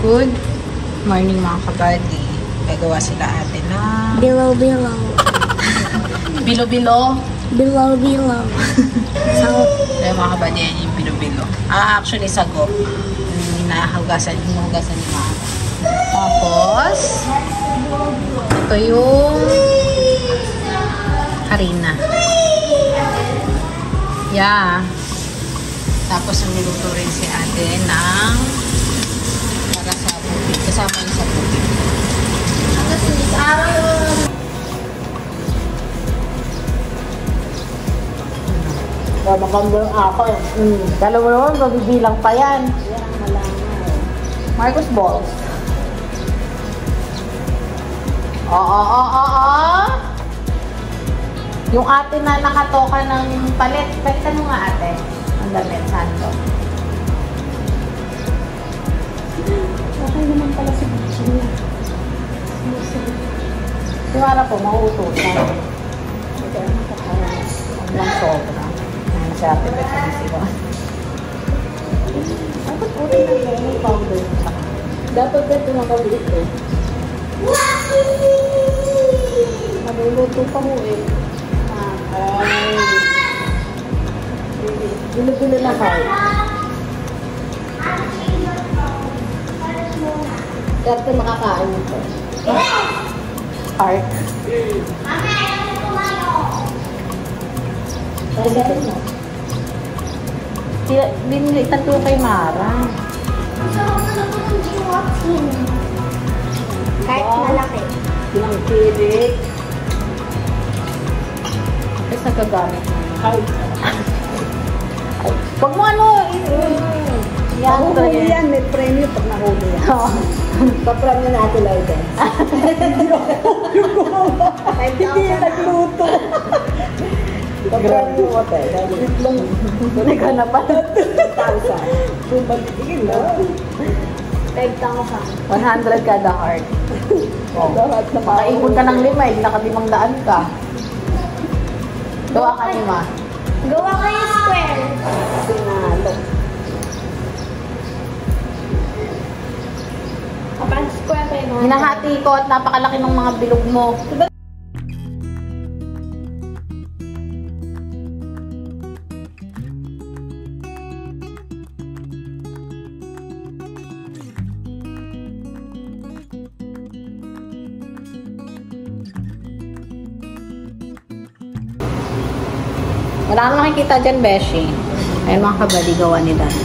Good morning mga kabady. Gagawa sila ate na Bilo-bilo. bilo-bilo. Bilo-bilo. So, mga kabady, yan yung bilo-bilo. Actually, sago. Hinuhugasan ni mama. Tapos, ito yung harina. Yeah. Tapos, niluto rin si ate ng para sa putik. Kasama yung sa putik. Magandang ako eh. Kala mo naman, mabibilang pa yan. Marcos Balls. Oo. Yung ate na nakatoka ng palit. Pwede mo nga ate. Ang damit, santo. Okay naman pala si Butchie. Siwara po, mauutusan. Ito ang makakaras. Ang lang sobra. Ang sa ate, pwede sa siwa. Dapat ulit na may powder. Dapat ito nakabit eh. Maluluto pa mo eh. Ay. Bilo-bilo na heart. Dapat makakain ito. Heart. Binilitan ko kay Mara. kahit malaki. Ilang kilik. Kasi nagagamit mo. Pag mo ano, Nahuli yan, may premyo pag nahuli yan. Pa-premyo na Ate Lourdes. yung gumawa. Hindi yung nagluto. Pa-premyo mo tayo. Hindi ka na pa. 5,000. Bumagigil na. 5,000. 100 kada heart. Lahat na makaipon ka ng 5, naka-500 ka. Gawa ka 5. Gawa kayo square. Sinalo. Kapag square kayo. Hinahati ko at napakalaki ng mga bilog mo. Wala kang makikita dyan, Beshi. Ayun mga kabaligawan ni Dan.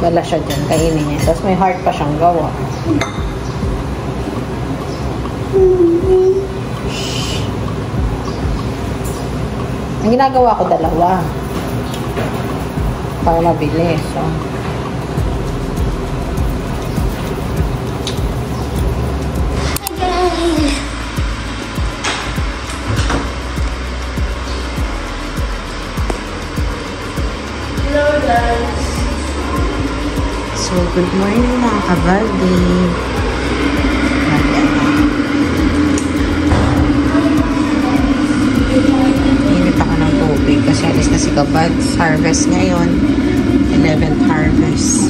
Wala siya dyan, kainin niya. Tapos may heart pa siyang gawa. Ang ginagawa ko dalawa. Para mabilis. So. So, good morning mga kabaldi. Init ako ng tubig kasi alis na si Kabads. Harvest ngayon. 11th harvest.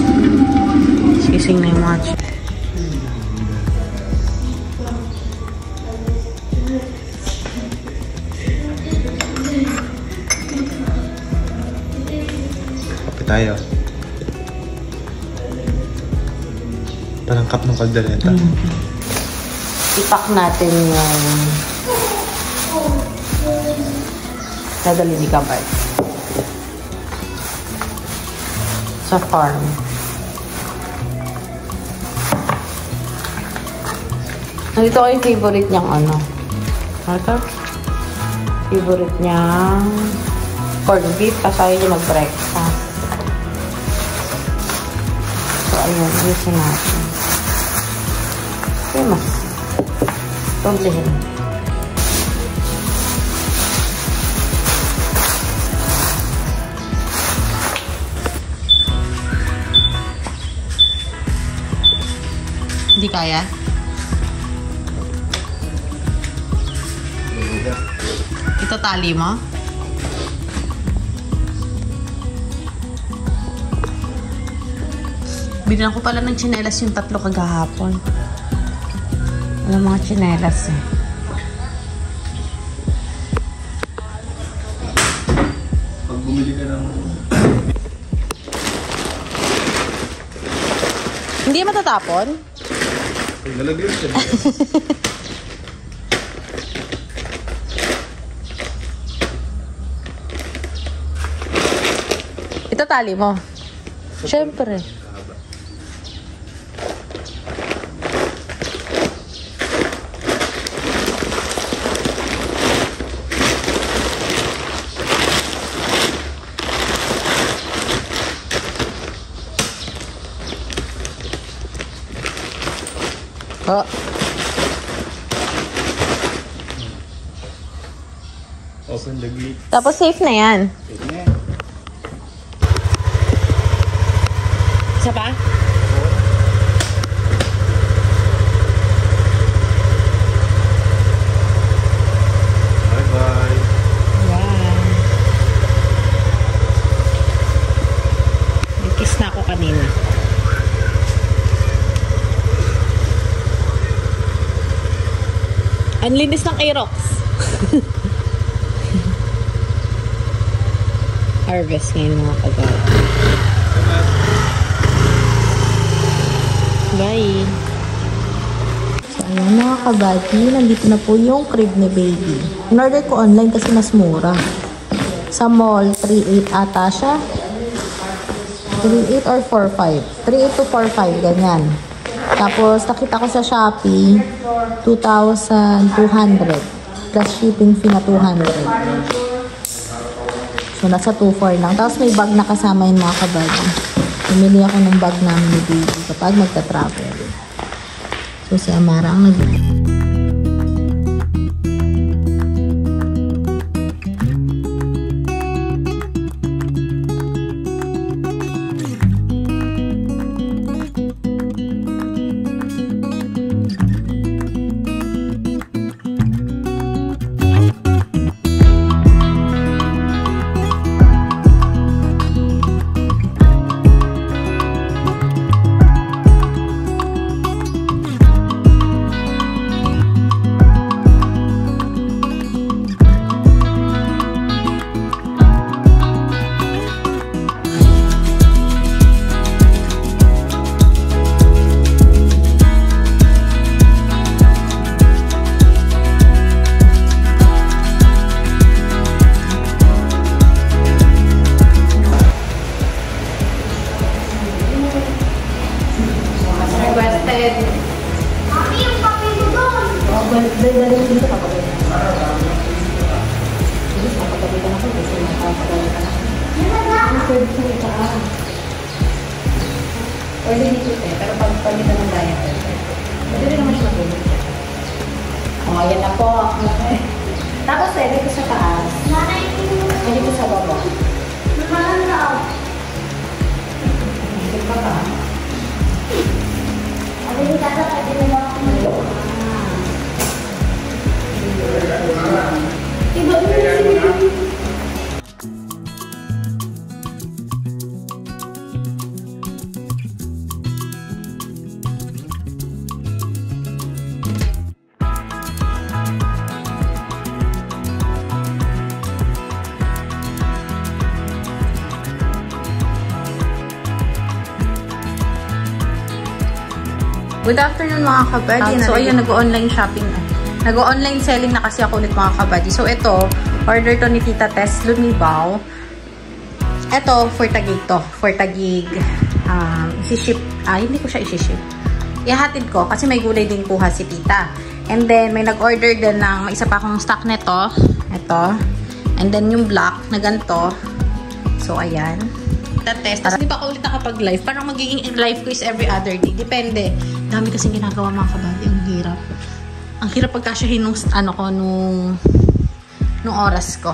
Sising na yung mga kape tayo. Parang cup ng kaldereta. Ipak natin yung dadali ni Kabay sa farm. Nandito ko yung favorite niyang ano. Ito? Favorite niyang corned beef. Kasi ayaw niya mag-breakfast. So, ayun. Ayusin natin. Okay, mas problemin. Hindi kaya? Ito tali mo? Binilan ko pala ng tsinelas yung 3 kagahapon. Walang mga tsinelas eh. Pag bumili ka ng... Hindi matatapon? Lalagyan siya. Ito tali mo. Siyempre. Oh. Open the gate. Tapos safe na yan. Isa pa? Bye-bye. Wow. May kiss na ako kanina. Ang linis ng Aerox. Harvest ngayon mga kagawad. Bye! So, ayan mga kabati. Nandito na po yung crib ni baby. In-order ko online kasi mas mura. Sa mall, 3.8 ata siya. 3.8 or 4.5. 3.8 to 4.5, ganyan. Tapos, nakita ko sa Shopee, 2,200. Plus shipping fee na 200. So, nasa 2.4 lang. Tapos, may bag na kasama yung mga kabati. Bumili ako ng bag namin ni baby kapag magta-travel. So, si Amara ang pwede dito pero pag palitan ng diet, pwede rin naman siya matulog. O, ayan na po. Tapos dito sa taas. Dito sa baba. Dito pa ba? Ano yung tatapad din mo ako nito? Iba din. Good afternoon mga kabady. So ayun, nag-online shopping na. Nag-online selling na kasi ako ulit mga kabady. So ito, order to ni Tita Tess Lumibaw. Ito, for Taguig to. For Taguig. Isi-ship. Hindi ko siya isi-ship. Ihatid ko kasi may gulay din kuha si Tita. And then, may nag-order din ng isa pa akong stock nito. Ito. And then, yung black na ganito. So, ayan. Test. Tapos, di ba ako ulit nakapag-live? Parang magiging live ko is every other day. Depende. Dami kasing ginagawa mga kabady. Ang hirap. Ang hirap pagkasyahin nung, nung oras ko.